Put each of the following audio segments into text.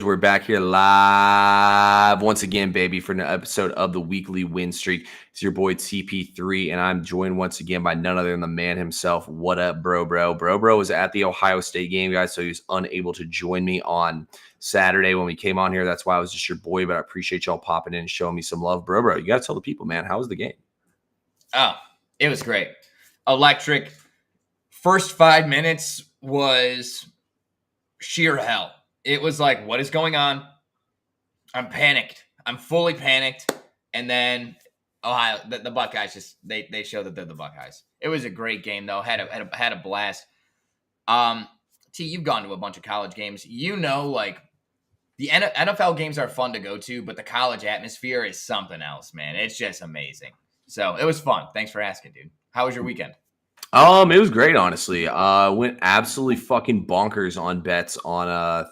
We're back here live once again, baby, for an episode of the weekly win streak. It's your boy TP3, and I'm joined once again by none other than the man himself. What up, bro? Bro was at the Ohio State game, guys, so he was unable to join me on Saturday when we came on here. That's why I was just your boy, but I appreciate y'all popping in and showing me some love. Bro, you got to tell the people, man, how was the game? Oh, it was great. Electric. First 5 minutes was sheer hell. It was like, what is going on? I'm panicked. I'm fully panicked. And then Ohio, the Buckeyes just they show that they're the Buckeyes. It was a great game though. Had a blast. T, you've gone to a bunch of college games. You know, like the NFL games are fun to go to, but the college atmosphere is something else, man. It's just amazing. So it was fun. Thanks for asking, dude. How was your weekend? It was great, honestly. Went absolutely fucking bonkers on bets on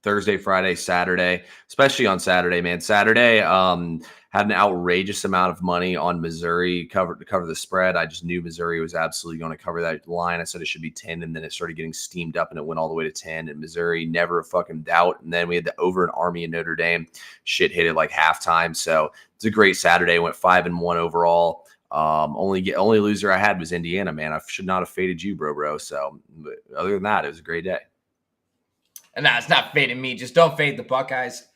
Thursday, Friday, Saturday, especially on Saturday, man. Saturday, had an outrageous amount of money on Missouri to cover the spread. I just knew Missouri was absolutely going to cover that line. I said it should be 10, and then it started getting steamed up, and it went all the way to 10. And Missouri, never a fucking doubt. And then we had the over in Army and Notre Dame. Shit hit it like halftime. So it's a great Saturday. Went 5-1 overall. Only loser I had was Indiana, man. I should not have faded you, bro. So other than that, it was a great day. And nah, it's not fading me. Just don't fade the Buckeyes.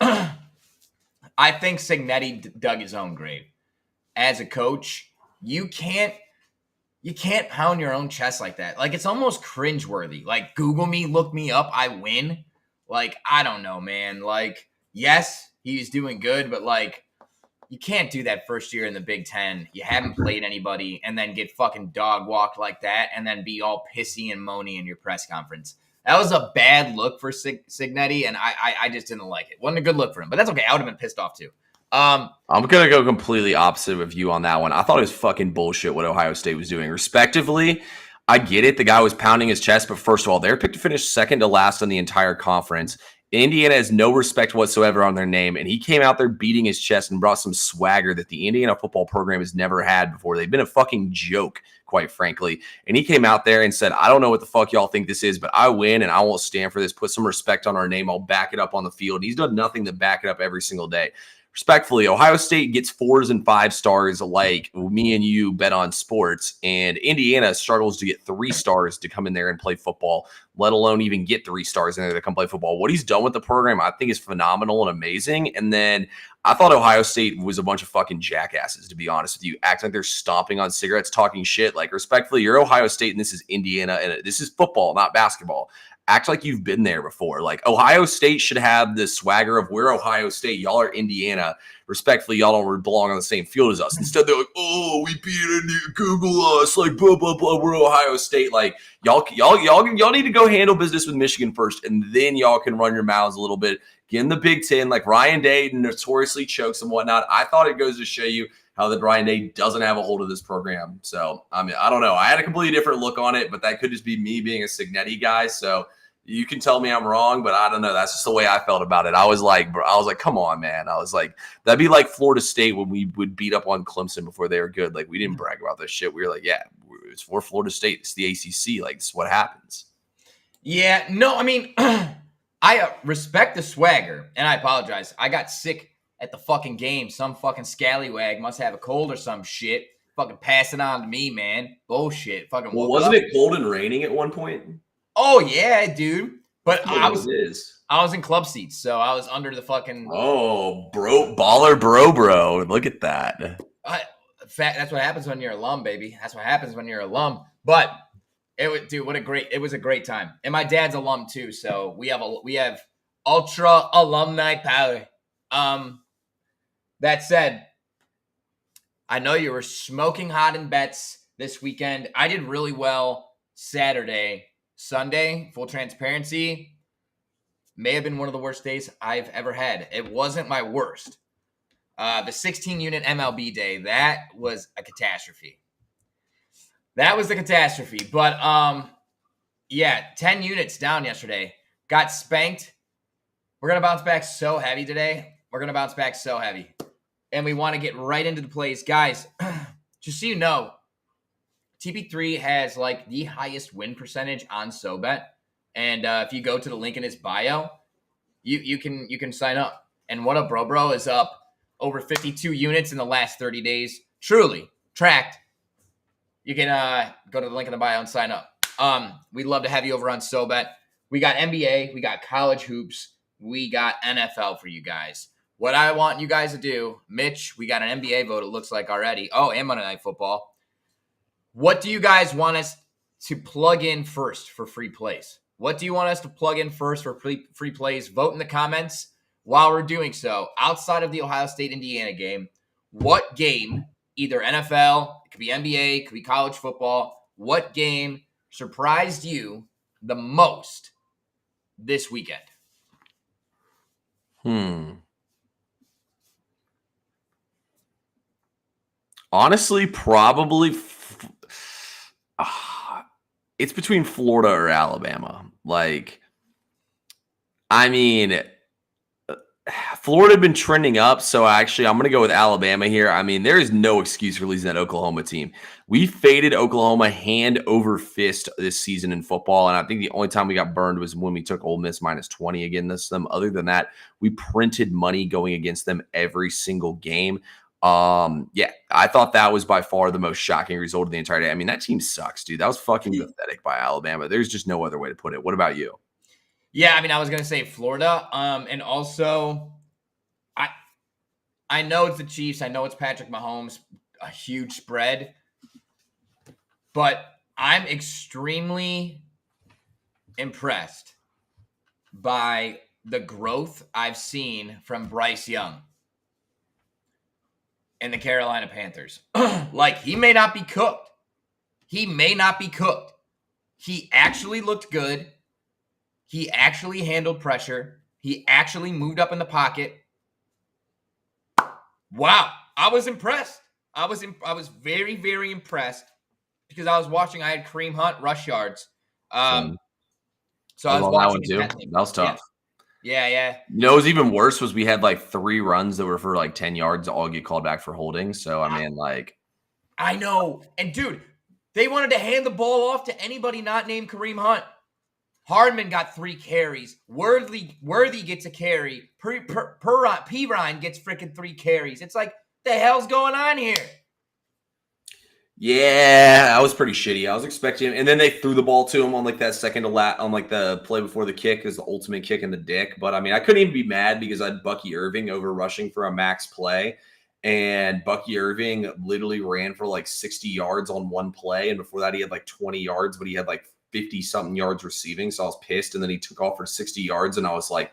I think Cignetti dug his own grave. As a coach, you can't pound your own chest like that. Like, it's almost cringeworthy. Like, Google me, look me up, I win. Like, I don't know, man. Like, yes, he's doing good, but like, you can't do that first year in the Big Ten. You haven't played anybody and then get fucking dog walked like that and then be all pissy and moany in your press conference. That was a bad look for Cignetti, and I just didn't like it. Wasn't a good look for him, but that's okay. I would have been pissed off too. I'm going to go completely opposite of you on that one. I thought it was fucking bullshit what Ohio State was doing. Respectively, I get it. The guy was pounding his chest, but first of all, they're picked to finish second to last on the entire conference. Indiana has no respect whatsoever on their name, and he came out there beating his chest and brought some swagger that the Indiana football program has never had before. They've been a fucking joke, quite frankly. And he came out there and said, I don't know what the fuck y'all think this is, but I win, and I won't stand for this. Put some respect on our name. I'll back it up on the field. He's done nothing to back it up every single day. Respectfully, Ohio State gets 4s and 5 stars like me and you bet on sports, and Indiana struggles to get 3 stars to come in there and play football, let alone even get 3 stars in there to come play football. What he's done with the program, I think, is phenomenal and amazing. And then I thought Ohio State was a bunch of fucking jackasses, to be honest with you. Act like they're stomping on cigarettes, talking shit. Like, respectfully, you're Ohio State, and this is Indiana, and this is football, not basketball. Act like you've been there before. Like, Ohio State should have the swagger of we're Ohio State, y'all are Indiana. Respectfully, y'all don't belong on the same field as us. Instead, they're like, oh, we beat Indiana, Google us, like blah blah blah. We're Ohio State. Like, y'all need to go handle business with Michigan first, and then y'all can run your mouths a little bit. Get in the Big Ten, like Ryan Day notoriously chokes and whatnot. I thought it goes to show you how that Ryan Day doesn't have a hold of this program. So, I mean, I don't know. I had a completely different look on it, but that could just be me being a Cignetti guy. So you can tell me I'm wrong, but I don't know. That's just the way I felt about it. I was like, come on, man. I was like, that'd be like Florida State when we would beat up on Clemson before they were good. Like, we didn't brag about this shit. We were like, yeah, it's for Florida State. It's the ACC. Like, this is what happens. Yeah, no, I mean, I respect the swagger, and I apologize. I got sick at the fucking game. Some fucking scallywag must have a cold or some shit. Fucking pass it on to me, man. Bullshit. Fucking. Well, wasn't it cold and raining at one point? Oh yeah, dude. But I was in club seats, so I was under the fucking. Oh, baller, bro. Look at that. That's what happens when you're alum, baby. That's what happens when you're alum. But it was a great time. And my dad's alum too, so we have ultra alumni power. That said, I know you were smoking hot in bets this weekend. I did really well Saturday. Sunday, full transparency, may have been one of the worst days I've ever had. It wasn't my worst. The 16-unit MLB day, that was a catastrophe. That was the catastrophe. But, yeah, 10 units down yesterday. Got spanked. We're going to bounce back so heavy today. And we want to get right into the plays. Guys, just so you know, TP3 has like the highest win percentage on SoBet. And if you go to the link in his bio, you can sign up. And What Up Bro is up over 52 units in the last 30 days. Truly tracked. You can go to the link in the bio and sign up. We'd love to have you over on SoBet. We got NBA, we got college hoops, we got NFL for you guys. What I want you guys to do, Mitch, we got an NBA vote, it looks like already. Oh, and Monday Night Football. What do you guys want us to plug in first for free plays? What do you want us to plug in first for free plays? Vote in the comments. While we're doing so, outside of the Ohio State-Indiana game, what game, either NFL, it could be NBA, it could be college football, what game surprised you the most this weekend? Honestly, probably it's between Florida or Alabama. Like, I mean, Florida had been trending up, so actually I'm going to go with Alabama here. I mean, there is no excuse for losing that Oklahoma team. We faded Oklahoma hand over fist this season in football, and I think the only time we got burned was when we took Ole Miss minus 20 against them. Other than that, we printed money going against them every single game. Yeah, I thought that was by far the most shocking result of the entire day. I mean, that team sucks, dude. That was fucking pathetic by Alabama. There's just no other way to put it. What about you? Yeah, I mean, I was gonna say Florida. And also, I know it's the Chiefs. I know it's Patrick Mahomes, a huge spread, but I'm extremely impressed by the growth I've seen from Bryce Young and the Carolina Panthers. Like, he may not be cooked. He may not be cooked. He actually looked good. He actually handled pressure. He actually moved up in the pocket. Wow, I was impressed. I was very, very impressed because I was watching. I had Kareem Hunt rush yards. So I was watching that one too. That was tough. Yeah. You know, what was even worse was we had like 3 runs that were for like 10 yards, all get called back for holding. So I mean, like, I know. And dude, they wanted to hand the ball off to anybody not named Kareem Hunt. Hardman got 3 carries. Worthy gets a carry. Pirine gets freaking 3 carries. It's like, the hell's going on here? Yeah, that was pretty shitty. I was expecting, and then they threw the ball to him on like that second to last, on like the play before the kick is the ultimate kick in the dick. But I mean, I couldn't even be mad because I had Bucky Irving over rushing for a max play. And Bucky Irving literally ran for like 60 yards on one play. And before that, he had like 20 yards, but he had like 50-something yards receiving. So I was pissed. And then he took off for 60 yards. And I was like,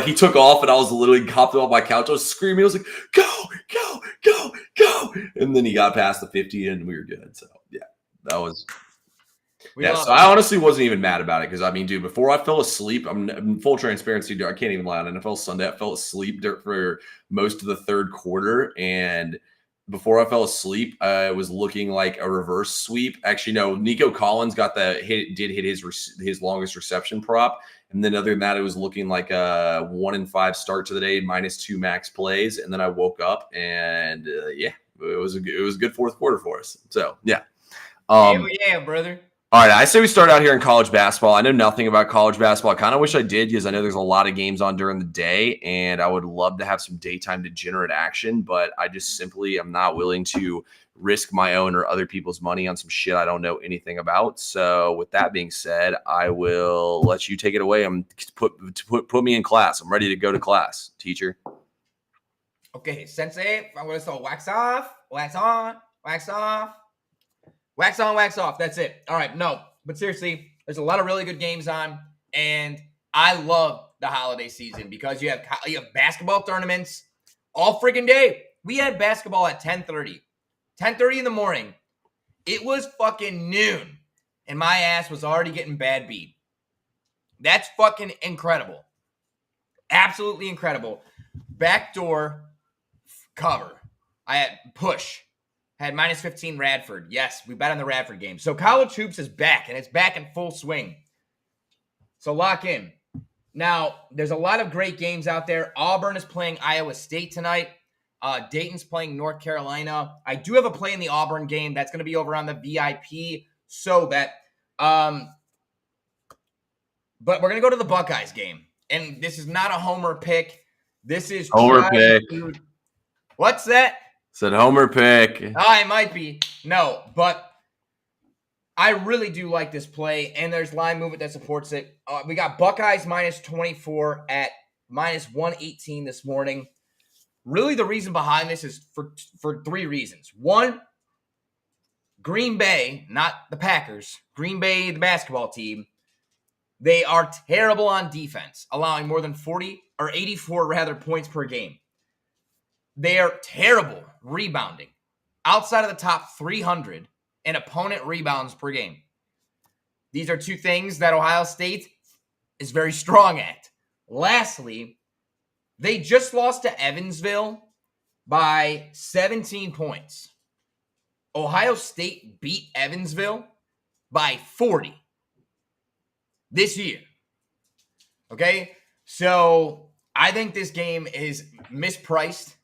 he took off and I was literally hopped off my couch. I was screaming. I was like, go, go, go, go. And then he got past the 50 and we were good. So, yeah, that was. So I honestly wasn't even mad about it because, I mean, dude, before I fell asleep, I'm in full transparency, dude, I can't even lie on NFL Sunday. I fell asleep for most of the third quarter. And before I fell asleep, it was looking like a reverse sweep. Actually, no, Nico Collins did hit his longest reception prop. And then other than that, it was looking like a 1-5 start to the day, -2 max plays. And then I woke up and it was a good fourth quarter for us. So, yeah. Yeah, brother. All right, I say we start out here in college basketball. I know nothing about college basketball. I kind of wish I did because I know there's a lot of games on during the day, and I would love to have some daytime degenerate action, but I just simply am not willing to risk my own or other people's money on some shit I don't know anything about. So with that being said, I will let you take it away and put me in class. I'm ready to go to class, teacher. Okay, sensei, I'm going to start wax off, wax on, wax off. Wax on, wax off. That's it. All right, no. But seriously, there's a lot of really good games on, and I love the holiday season because you have basketball tournaments all freaking day. We had basketball at 10:30. 10:30 in the morning. It was fucking noon, and my ass was already getting bad beat. That's fucking incredible. Absolutely incredible. Backdoor cover. I had push. Had -15 Radford. Yes, we bet on the Radford game. So college hoops is back, and it's back in full swing. So lock in. Now, there's a lot of great games out there. Auburn is playing Iowa State tonight. Dayton's playing North Carolina. I do have a play in the Auburn game. That's going to be over on the VIP. So that But we're going to go to the Buckeyes game. And this is not a homer pick. This is Homer pick. What's that? Said homer pick. Oh, it might be. No, but I really do like this play, and there's line movement that supports it. We got Buckeyes minus 24 at minus 118 this morning. Really, the reason behind this is for three reasons. One, Green Bay, not the Packers, Green Bay, the basketball team, they are terrible on defense, allowing more than 84 points per game. They are terrible rebounding, outside of the top 300 in opponent rebounds per game. These are two things that Ohio State is very strong at. Lastly, they just lost to Evansville by 17 points. Ohio State beat Evansville by 40 this year. Okay? So I think this game is mispriced.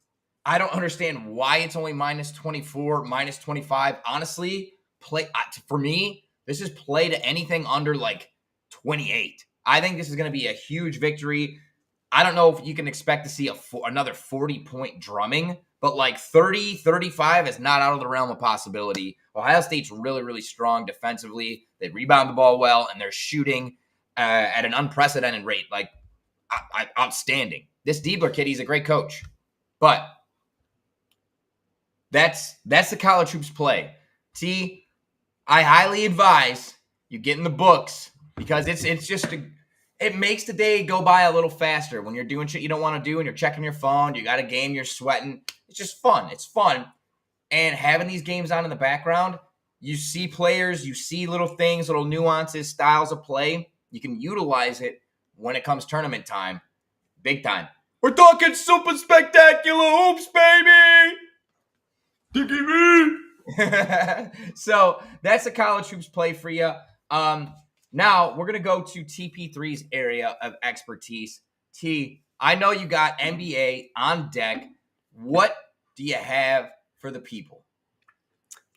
I don't understand why it's only minus 24, minus 25. Honestly, for me, this is play to anything under like 28. I think this is going to be a huge victory. I don't know if you can expect to see another 40-point drumming, but like 30, 35 is not out of the realm of possibility. Ohio State's really, really strong defensively. They rebound the ball well, and they're shooting at an unprecedented rate. Like, outstanding. This Diebler kid, he's a great coach. But that's the college hoops play. T, I highly advise you get in the books because it makes the day go by a little faster when you're doing shit you don't want to do and you're checking your phone. You got a game, you're sweating. It's just fun. It's fun. And having these games on in the background, you see players, you see little things, little nuances, styles of play. You can utilize it when it comes tournament time. Big time. We're talking super spectacular hoops, baby! Dickie me! So that's a college hoops play for you. Now we're going to go to TP3's area of expertise. T, I know you got NBA on deck. What do you have for the people?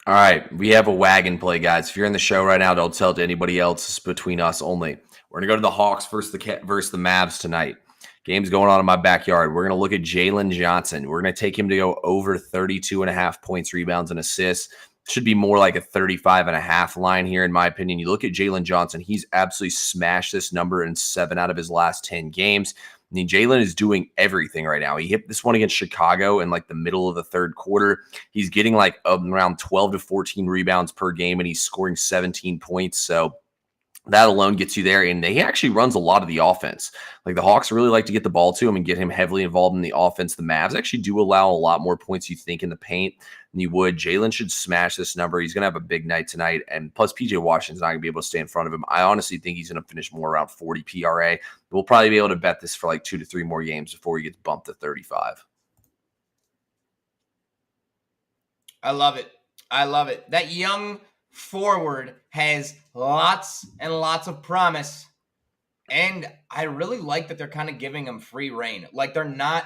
All right, we have a wagon play, guys. If you're in the show right now, don't tell it to anybody else. It's between us only. We're going to go to the Hawks versus the Mavs tonight. Game's going on in my backyard. We're going to look at Jalen Johnson. We're going to take him to go over 32.5 points, rebounds, and assists. Should be more like a 35.5 line here, in my opinion. You look at Jalen Johnson. He's absolutely smashed this number in 7 out of his last 10 games. I mean, Jalen is doing everything right now. He hit this one against Chicago in like the middle of the third quarter. He's getting like around 12 to 14 rebounds per game, and he's scoring 17 points. So that alone gets you there, and he actually runs a lot of the offense. Like, the Hawks really like to get the ball to him and get him heavily involved in the offense. The Mavs actually do allow a lot more points, you think, in the paint than you would. Jalen should smash this number. He's going to have a big night tonight, and plus PJ Washington's not going to be able to stay in front of him. I honestly think he's going to finish more around 40 PRA. We'll probably be able to bet this for like 2 to 3 more games before he gets bumped to 35. I love it. I love it. That young forward has lots and lots of promise, and I really like that they're kind of giving him free reign. Like, they're not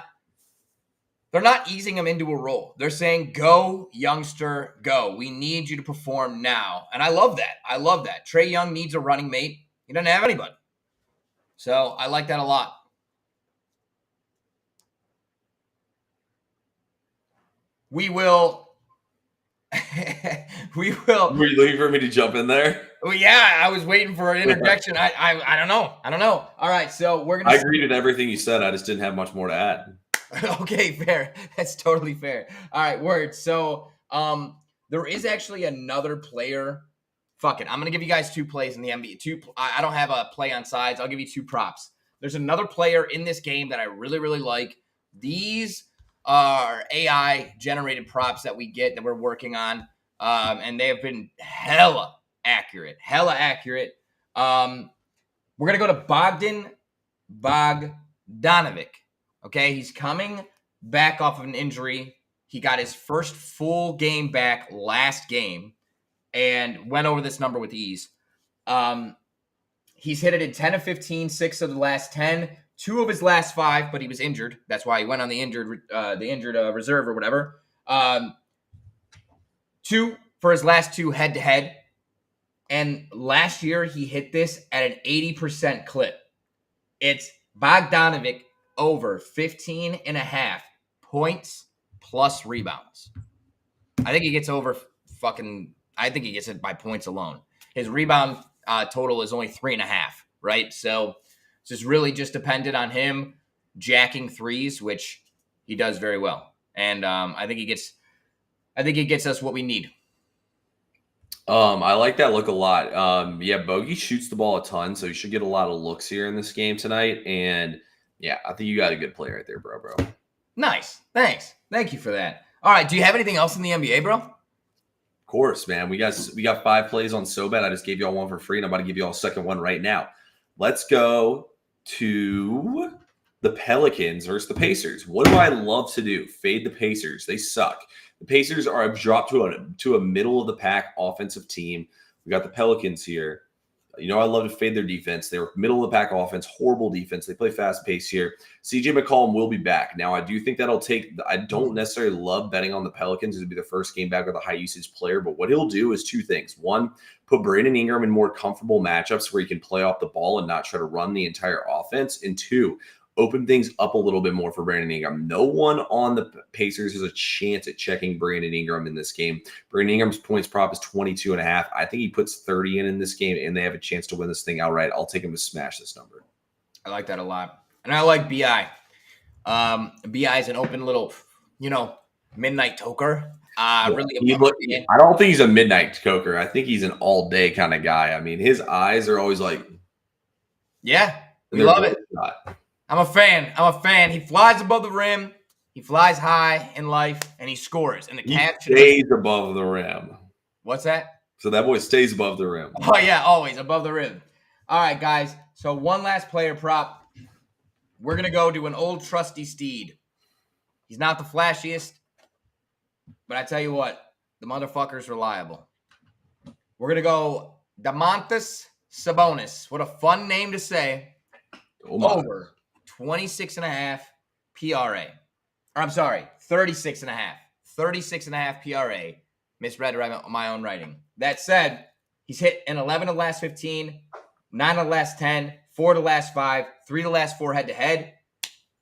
easing him into a role. They're saying, go, youngster, go. We need you to perform now. And I love that. I love that. Trae Young needs a running mate. He doesn't have anybody. So I like that a lot. We will Were you looking for me to jump in there? Well, yeah, I was waiting for an interjection. I don't know. All right, so we're gonna. I agreed with everything you said. I just didn't have much more to add. Okay, fair. That's totally fair. All right, word. So, there is actually another player. Fuck it. I'm gonna give you guys 2 plays in the NBA. I don't have a play on sides. I'll give you 2 props. There's another player in this game that I really, really like. These are AI generated props that we get that we're working on. And they have been hella accurate. We're going to go to Bogdan Bogdanovic. Okay, he's coming back off of an injury. He got his first full game back last game and went over this number with ease. He's hit it in 10 of 15, 6 of the last 10, 2 of his last 5, but he was injured. That's why he went on the injured reserve or whatever. 2 for his last 2 head-to-head. And last year, he hit this at an 80% clip. It's Bogdanovic over 15 and a half points plus rebounds. I think he gets over I think he gets it by points alone. His rebound total is only 3.5, right? So it's just really just dependent on him jacking threes, which he does very well. And I think he gets us what we need. I like that look a lot. Yeah, Bogey shoots the ball a ton, so you should get a lot of looks here in this game tonight. And yeah, I think you got a good play right there, bro. Nice. Thanks. Thank you for that. All right. Do you have anything else in the NBA, bro? Of course, man. We got 5 plays on SoBet. I just gave y'all one for free, and I'm about to give y'all a second one right now. Let's go to the Pelicans versus the Pacers. What do I love to do? Fade the Pacers. They suck. The Pacers are a drop to a middle of the pack offensive team. We got the Pelicans here. You know, I love to fade their defense. They're middle of the pack offense, horrible defense. They play fast pace here. CJ McCollum will be back. Now, I do think that'll take – I don't necessarily love betting on the Pelicans. It'll be the first game back with a high-usage player. But what he'll do is 2 things. 1, put Brandon Ingram in more comfortable matchups where he can play off the ball and not try to run the entire offense. And 2, open things up a little bit more for Brandon Ingram. No one on the Pacers has a chance at checking Brandon Ingram in this game. Brandon Ingram's points prop is 22.5. I think he puts 30 in this game, and they have a chance to win this thing outright. I'll take him to smash this number. I like that a lot. And I like BI. BI is an open little, midnight toker. I don't think he's a midnight toker. I think he's an all-day kind of guy. I mean, his eyes are always like... Yeah, we love it. I'm a fan. He flies above the rim. He flies high in life, and he scores. And the Cavs stays above the rim. What's that? So that boy stays above the rim. Oh, yeah, always above the rim. All right, guys. So one last player prop. We're going to go to an old trusty steed. He's not the flashiest, but I tell you what, the motherfucker's reliable. We're going to go Domantas Sabonis. What a fun name to say. Over 26.5 PRA. Or I'm sorry, 36.5. 36.5 PRA. Misread my own writing. That said, he's hit in 11 of the last 15, 9 of the last 10, 4 of the last 5, 3 of the last 4 head-to-head,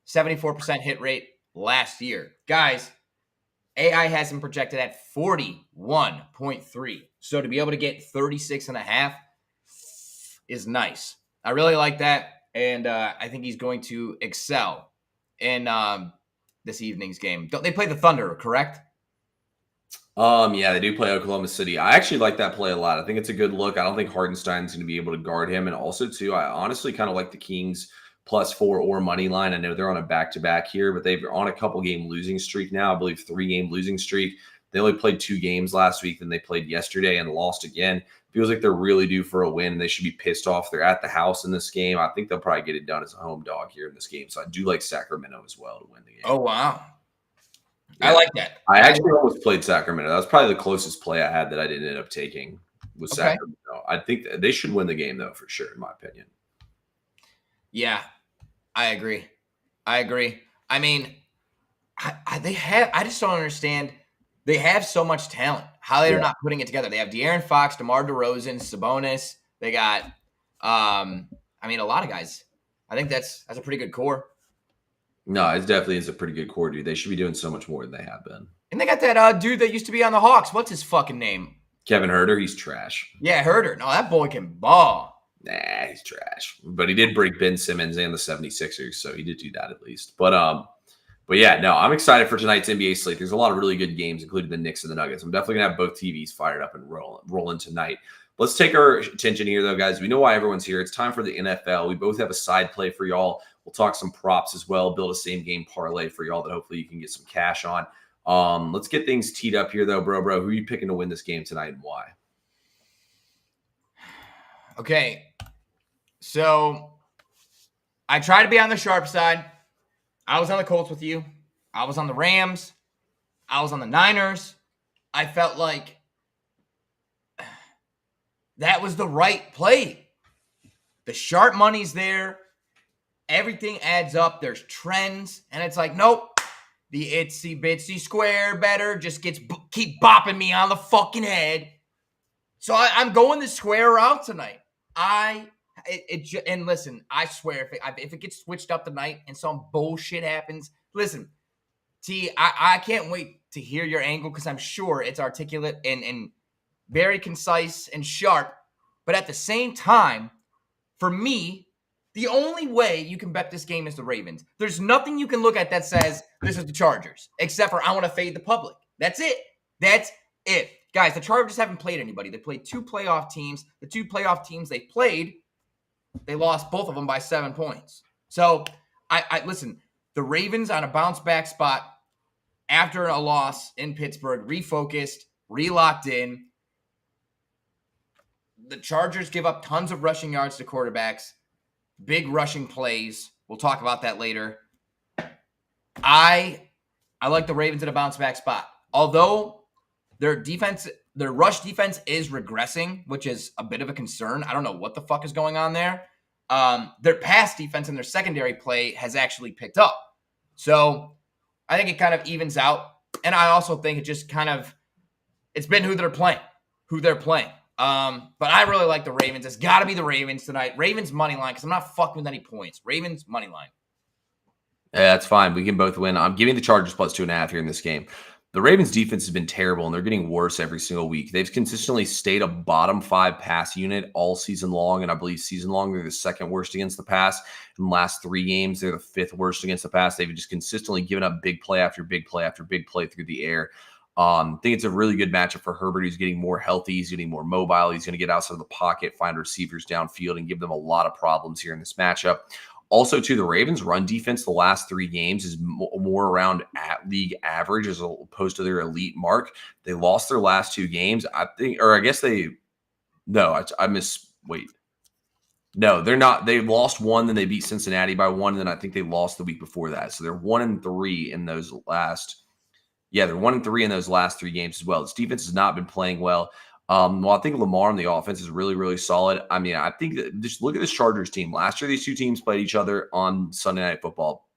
74% hit rate last year. Guys, AI has him projected at 41.3. So to be able to get 36.5 is nice. I really like that. And I think he's going to excel in this evening's game. Don't they play the Thunder, correct? Yeah, they do play Oklahoma City. I actually like that play a lot. I think it's a good look. I don't think Hardenstein's going to be able to guard him. And also, too, I honestly kind of like the Kings +4 or money line. I know they're on a back-to-back here, but they're on a couple-game losing streak now. I believe 3-game losing streak. They only played 2 games last week, then they played yesterday and lost again. Feels like they're really due for a win. They should be pissed off. They're at the house in this game. I think they'll probably get it done as a home dog here in this game. So I do like Sacramento as well to win the game. Oh, wow. Yeah. I like that. I actually almost played Sacramento. That was probably the closest play I had that I didn't end up taking was Sacramento. I think they should win the game, though, for sure, in my opinion. Yeah, I agree. I mean, I just don't understand. They have so much talent. How they're not putting it together. They have De'Aaron Fox, DeMar DeRozan, Sabonis. They got, a lot of guys. I think that's a pretty good core. No, it definitely is a pretty good core, dude. They should be doing so much more than they have been. And they got that dude that used to be on the Hawks. What's his fucking name? Kevin Huerter. He's trash. Yeah, Huerter. No, that boy can ball. Nah, he's trash. But he did break Ben Simmons and the 76ers, so he did do that at least. But yeah, no, I'm excited for tonight's NBA slate. There's a lot of really good games, including the Knicks and the Nuggets. I'm definitely going to have both TVs fired up and rolling tonight. Let's take our attention here, though, guys. We know why everyone's here. It's time for the NFL. We both have a side play for y'all. We'll talk some props as well, build a same-game parlay for y'all that hopefully you can get some cash on. Let's get things teed up here, though, bro. Who are you picking to win this game tonight and why? Okay, so I try to be on the sharp side. I was on the Colts with you. I was on the Rams. I was on the Niners. I felt like that was the right play. The sharp money's there. Everything adds up. There's trends. And it's like, nope. The itsy bitsy square better just keep bopping me on the fucking head. So I'm going the square route tonight. And listen, I swear, if it gets switched up tonight and some bullshit happens, listen, T, I can't wait to hear your angle because I'm sure it's articulate and very concise and sharp. But at the same time, for me, the only way you can bet this game is the Ravens. There's nothing you can look at that says this is the Chargers, except for I want to fade the public. That's it. That's it. Guys, the Chargers haven't played anybody. They played 2 playoff teams. The 2 playoff teams they played, they lost both of them by 7 points. So, I listen, the Ravens on a bounce back spot after a loss in Pittsburgh, refocused, relocked in. The Chargers give up tons of rushing yards to quarterbacks, big rushing plays. We'll talk about that later. I like the Ravens at a bounce back spot. Although their rush defense is regressing, which is a bit of a concern. I don't know what the fuck is going on there. Their pass defense and their secondary play has actually picked up. So I think it kind of evens out. And I also think it just kind of, it's been who they're playing. But I really like the Ravens. It's got to be the Ravens tonight. Ravens money line because I'm not fucking with any points. Ravens money line. Yeah, that's fine. We can both win. I'm giving the Chargers plus 2.5 here in this game. The Ravens defense has been terrible, and they're getting worse every single week. They've consistently stayed a bottom 5 pass unit all season long, and I believe season long they're the second worst against the pass. In the last 3 games, they're the 5th worst against the pass. They've just consistently given up big play after big play after big play through the air. I think it's a really good matchup for Herbert. He's getting more healthy. He's getting more mobile. He's going to get outside of the pocket, find receivers downfield, and give them a lot of problems here in this matchup. Also, to the Ravens' run defense the last 3 games is more around at league average as opposed to their elite mark. They lost their last 2 games. No, they're not. They lost 1, then they beat Cincinnati by 1, and then I think they lost the week before that. So they're 1-3 in those last. Yeah, they're 1-3 in those last 3 games as well. This defense has not been playing well. I think Lamar on the offense is really, really solid. I mean, I think that just look at this Chargers team. Last year, these 2 teams played each other on Sunday Night Football.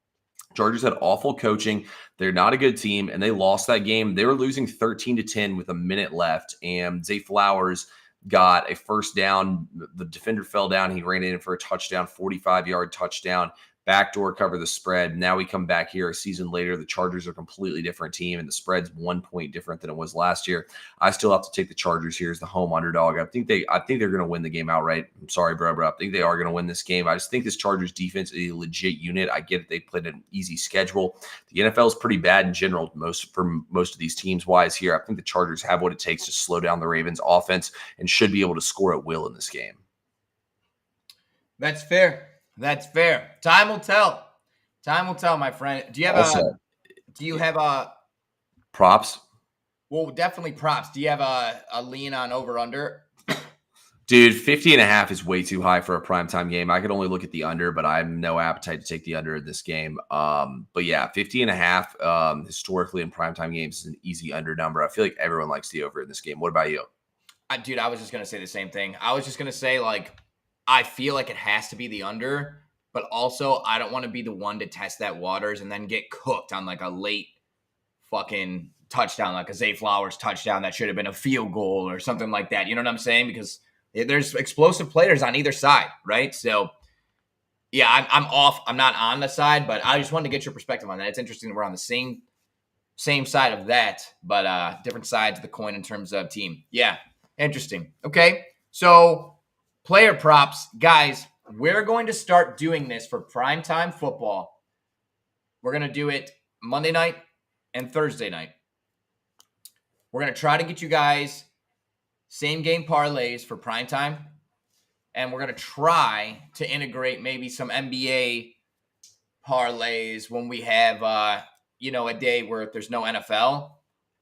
Chargers had awful coaching. They're not a good team, and they lost that game. They were losing 13-10 with a minute left, and Zay Flowers got a first down. The defender fell down. He ran in for a touchdown, 45-yard touchdown. Backdoor cover the spread. Now we come back here a season later. The Chargers are a completely different team, and the spread's 1 point different than it was last year. I still have to take the Chargers here as the home underdog. I think they're going to win the game outright. I'm sorry, bro. I think they are going to win this game. I just think this Chargers defense is a legit unit. I get it. They played an easy schedule. The NFL is pretty bad in general for most of these teams wise here. I think the Chargers have what it takes to slow down the Ravens offense and should be able to score at will in this game. That's fair. Time will tell. My friend. Do you have a props? Well, definitely props. Do you have a lean on over under? Dude, 50.5 is way too high for a primetime game. I could only look at the under, but I have no appetite to take the under in this game. But yeah, 50.5 historically in primetime games is an easy under number. I feel like everyone likes the over in this game. What about you? Dude, I was just gonna say the same thing. I was just gonna say, like, I feel like it has to be the under, but also I don't want to be the one to test that waters and then get cooked on like a late fucking touchdown, like a Zay Flowers touchdown that should have been a field goal or something like that. You know what I'm saying? Because there's explosive players on either side, right? So, yeah, I'm off. I'm not on the side, but I just wanted to get your perspective on that. It's interesting that we're on the same side of that, but different sides of the coin in terms of team. Yeah, interesting. Okay, so player props. Guys, we're going to start doing this for primetime football. We're going to do it Monday night and Thursday night. We're going to try to get you guys same game parlays for primetime. And we're going to try to integrate maybe some NBA parlays when we have, a day where there's no NFL.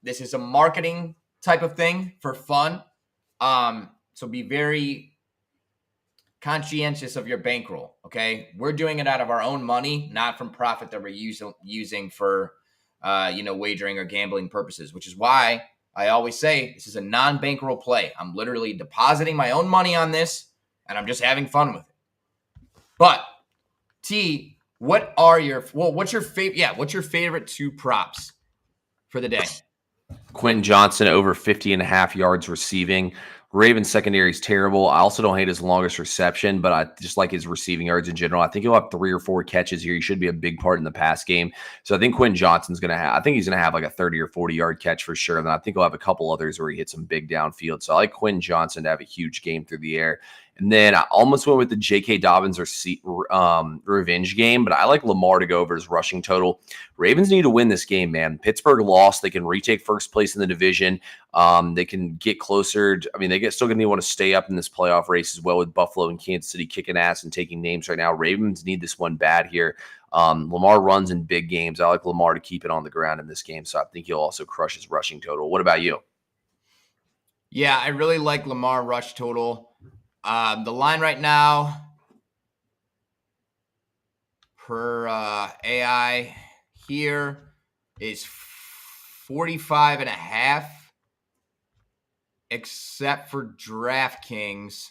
This is a marketing type of thing for fun. So be very conscientious of your bankroll, okay? We're doing it out of our own money, not from profit that we're using for, wagering or gambling purposes, which is why I always say this is a non-bankroll play. I'm literally depositing my own money on this, and I'm just having fun with it. But, T, what's your favorite 2 props for the day? Quentin Johnson over 50.5 yards receiving. Ravens secondary is terrible. I also don't hate his longest reception, but I just like his receiving yards in general. I think he'll have 3 or 4 catches here. He should be a big part in the pass game. So I think Quentin Johnson's going to have, I think he's going to have like a 30 or 40 yard catch for sure. And then I think he'll have a couple others where he hits some big downfield. So I like Quentin Johnson to have a huge game through the air. And then I almost went with the J.K. Dobbins or revenge game, but I like Lamar to go over his rushing total. Ravens need to win this game, man. Pittsburgh lost. They can retake first place in the division. They can get closer. They still going to want to stay up in this playoff race as well with Buffalo and Kansas City kicking ass and taking names right now. Ravens need this one bad here. Lamar runs in big games. I like Lamar to keep it on the ground in this game, so I think he'll also crush his rushing total. What about you? Yeah, I really like Lamar rush total. The line right now per AI here is 45.5, except for DraftKings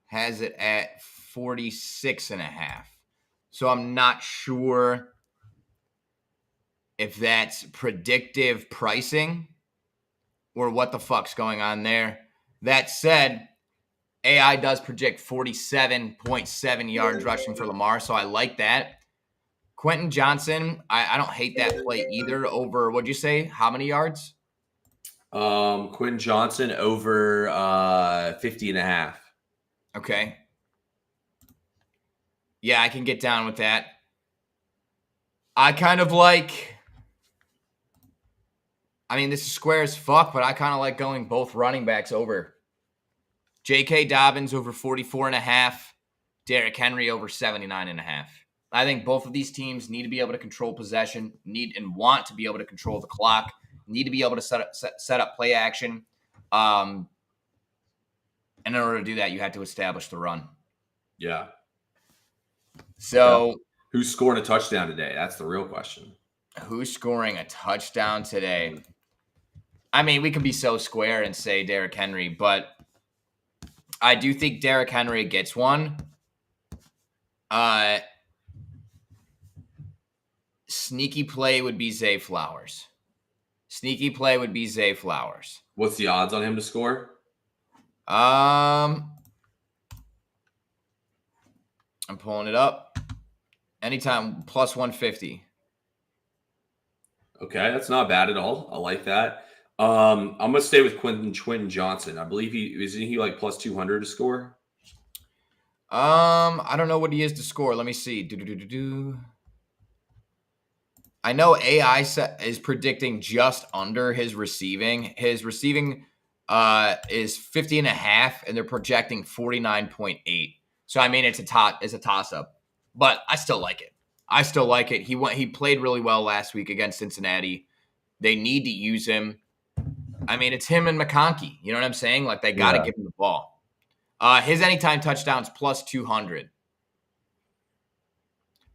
has it at 46.5. So I'm not sure if that's predictive pricing or what the fuck's going on there. That said, AI does predict 47.7 yards rushing for Lamar, so I like that. Quentin Johnson, I don't hate that play either over, what'd you say? How many yards? Quentin Johnson over 50.5. Okay. Yeah, I can get down with that. I kind of like, this is square as fuck, but I kind of like going both running backs over. J.K. Dobbins over 44.5, Derrick Henry over 79.5. I think both of these teams need to be able to control possession, need and want to be able to control the clock, need to be able to set up play action. And in order to do that, you have to establish the run. Yeah. So who's scoring a touchdown today? That's the real question. Who's scoring a touchdown today? We can be so square and say Derrick Henry, but I do think Derrick Henry gets one. Sneaky play would be Zay Flowers. What's the odds on him to score? I'm pulling it up. Anytime, plus 150. Okay, that's not bad at all. I like that. I'm gonna stay with Quentin Johnson. I believe isn't he like plus 200 to score? I don't know what he is to score. Let me see. I know AI is predicting just under his receiving. His receiving is 50.5, and they're projecting 49.8. So it's a toss up, but I still like it. He played really well last week against Cincinnati. They need to use him. It's him and McConkey. You know what I'm saying? Like, they got to give him the ball. His anytime touchdowns plus 200.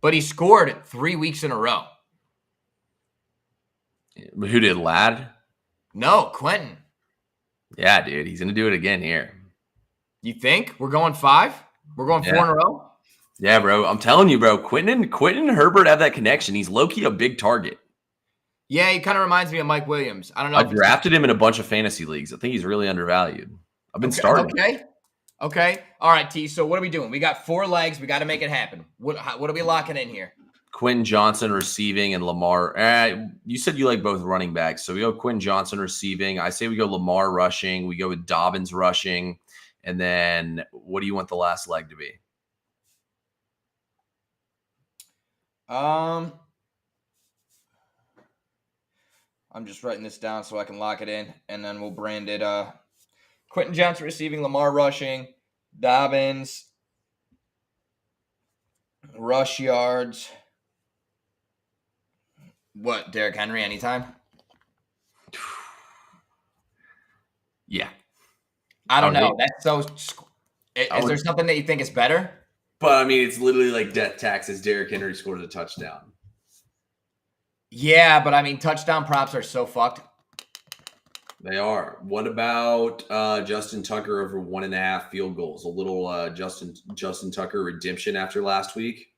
But he scored 3 weeks in a row. Who did, Ladd? No, Quentin. Yeah, dude. He's going to do it again here. You think? We're going 5? We're going 4 in a row? Yeah, bro. I'm telling you, bro. Quentin and Herbert have that connection. He's low-key a big target. Yeah, he kind of reminds me of Mike Williams. I don't know. I drafted him in a bunch of fantasy leagues. I think he's really undervalued. I've been starting. Okay. All right, T. So what are we doing? We got 4 legs. We got to make it happen. What are we locking in here? Quentin Johnson receiving and Lamar. You said you like both running backs. So we go Quentin Johnson receiving. I say we go Lamar rushing. We go with Dobbins rushing. And then what do you want the last leg to be? I'm just writing this down so I can lock it in, and then we'll brand it Quentin Johnson receiving, Lamar rushing, Dobbins rush yards. What, Derrick Henry anytime? Yeah. I don't know. That's so. Is there something that you think is better? But it's literally like death taxes. Derrick Henry scored a touchdown. Yeah, but touchdown props are so fucked. They are. What about Justin Tucker over 1.5 field goals? A little Justin Tucker redemption after last week.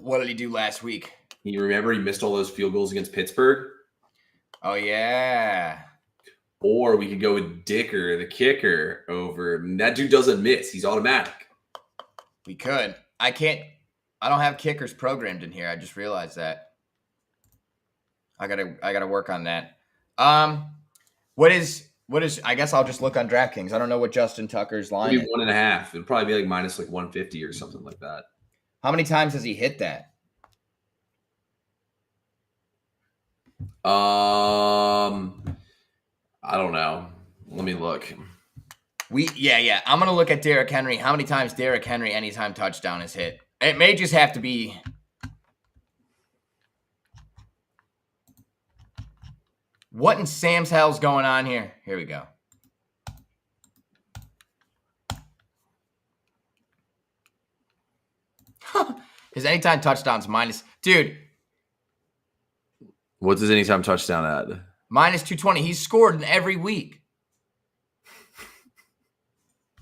What did he do last week? You remember he missed all those field goals against Pittsburgh? Oh, yeah. Or we could go with Dicker, the kicker, over. That dude doesn't miss. He's automatic. We could. I don't have kickers programmed in here. I just realized that. I gotta work on that. What is I guess I'll just look on DraftKings. I don't know what Justin Tucker's line Maybe is. 1.5. It'd probably be like minus like 150 or something like that. How many times has he hit that? I don't know. Let me look. Yeah. I'm gonna look at Derrick Henry. How many times Derrick Henry anytime touchdown is hit? It may just have to be. What in Sam's hell's going on here? Here we go. His anytime touchdowns minus, dude. What's his anytime touchdown at? Minus 220. He's scored in every week.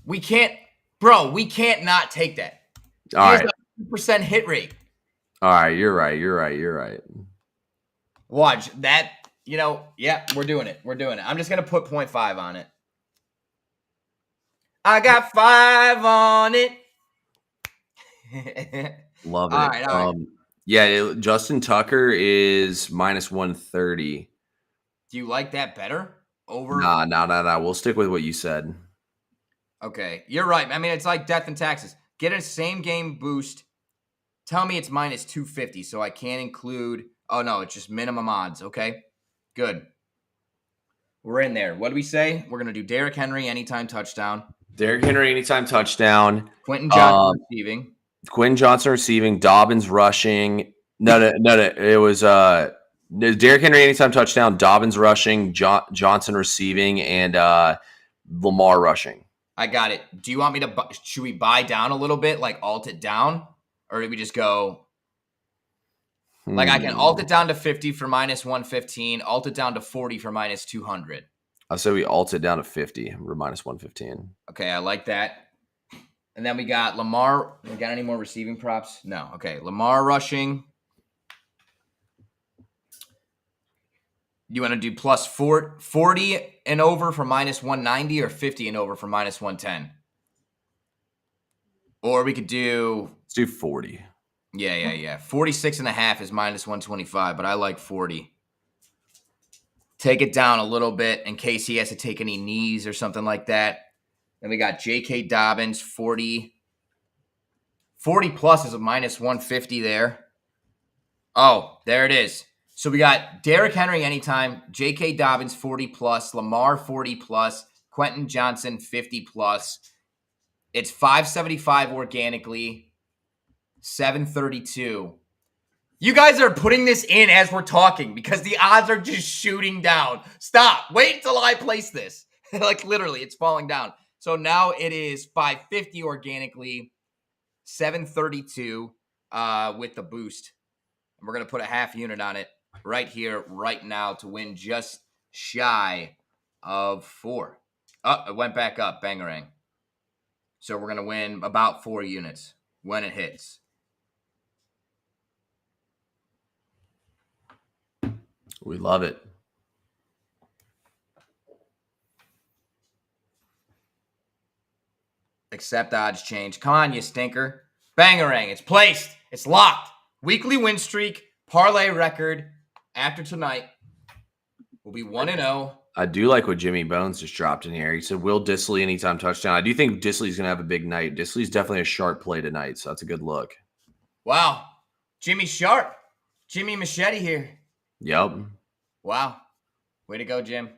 We can't not take that. All right. 2% hit rate. All right, you're right. Watch that. Yeah, we're doing it. I'm just going to put 0.5 on it. I got 5 on it. Love it. All right. Yeah, Justin Tucker is minus 130. Do you like that better? Over? Nah. We'll stick with what you said. Okay, you're right. I mean, it's like death and taxes. Get a same game boost. Tell me it's minus 250, so I can't include. Oh, no, it's just minimum odds. Okay, good. We're in there. What do we say? We're going to do Derrick Henry anytime touchdown. Derrick Henry anytime touchdown. Quentin Johnson receiving. Quentin Johnson receiving. Dobbins rushing. No. It was Derrick Henry anytime touchdown. Dobbins rushing. Johnson receiving, and Lamar rushing. I got it. Do you want me to? Should we buy down a little bit, like alt it down, or do we just go? Like I can alt it down to 50 for minus 115, alt it down to 40 for minus 200. I'll say we alt it down to 50 for minus 115. Okay, I like that. And then we got Lamar. We got any more receiving props? No. Okay, Lamar rushing. You want to do plus 40 and over for minus 190 or 50 and over for minus 110? Or we could do... Let's do 40. Yeah. 46.5 is minus 125, but I like 40. Take it down a little bit in case he has to take any knees or something like that. Then we got J.K. Dobbins, 40. 40 plus is a minus 150 there. Oh, there it is. So we got Derrick Henry anytime, J.K. Dobbins 40 plus, Lamar 40 plus, Quentin Johnson 50 plus. It's 575 organically, 732. You guys are putting this in as we're talking because the odds are just shooting down. Stop. Wait until I place this. Like literally, it's falling down. So now it is 550 organically, 732 with the boost. And we're going to put a half unit on it right here, right now to win just shy of 4. Oh, it went back up. Bangarang. So we're going to win about 4 units when it hits. We love it. Accept odds change. Come on, you stinker. Bangarang. It's placed. It's locked. Weekly win streak, parlay record. After tonight, we'll be 1-0. I do like what Jimmy Bones just dropped in here. He said, Will Dissly anytime touchdown. I do think Disley's going to have a big night. Disley's definitely a sharp play tonight, so that's a good look. Wow. Jimmy Sharp. Jimmy Machete here. Yep. Wow. Way to go, Jim.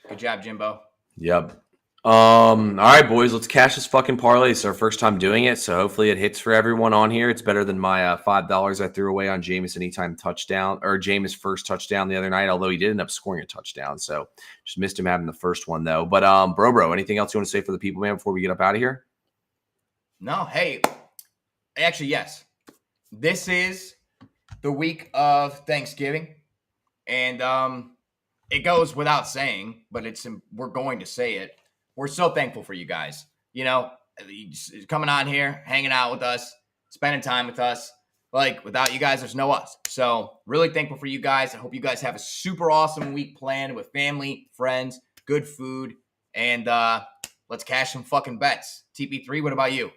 Good job, Jimbo. Yep. All right, boys, let's cash this fucking parlay. It's our first time doing it, so hopefully it hits for everyone on here. It's better than my $5 I threw away on Jameis anytime touchdown, or Jameis first touchdown the other night, although he did end up scoring a touchdown, so just missed him having the first one, though. But, bro, anything else you want to say for the people, man, before we get up out of here? No, hey. Actually, yes. This is the week of Thanksgiving, and it goes without saying, but we're going to say it. We're so thankful for you guys. You know, coming on here, hanging out with us, spending time with us. Like, without you guys, there's no us. So, really thankful for you guys. I hope you guys have a super awesome week planned with family, friends, good food, and let's cash some fucking bets. TP3, what about you?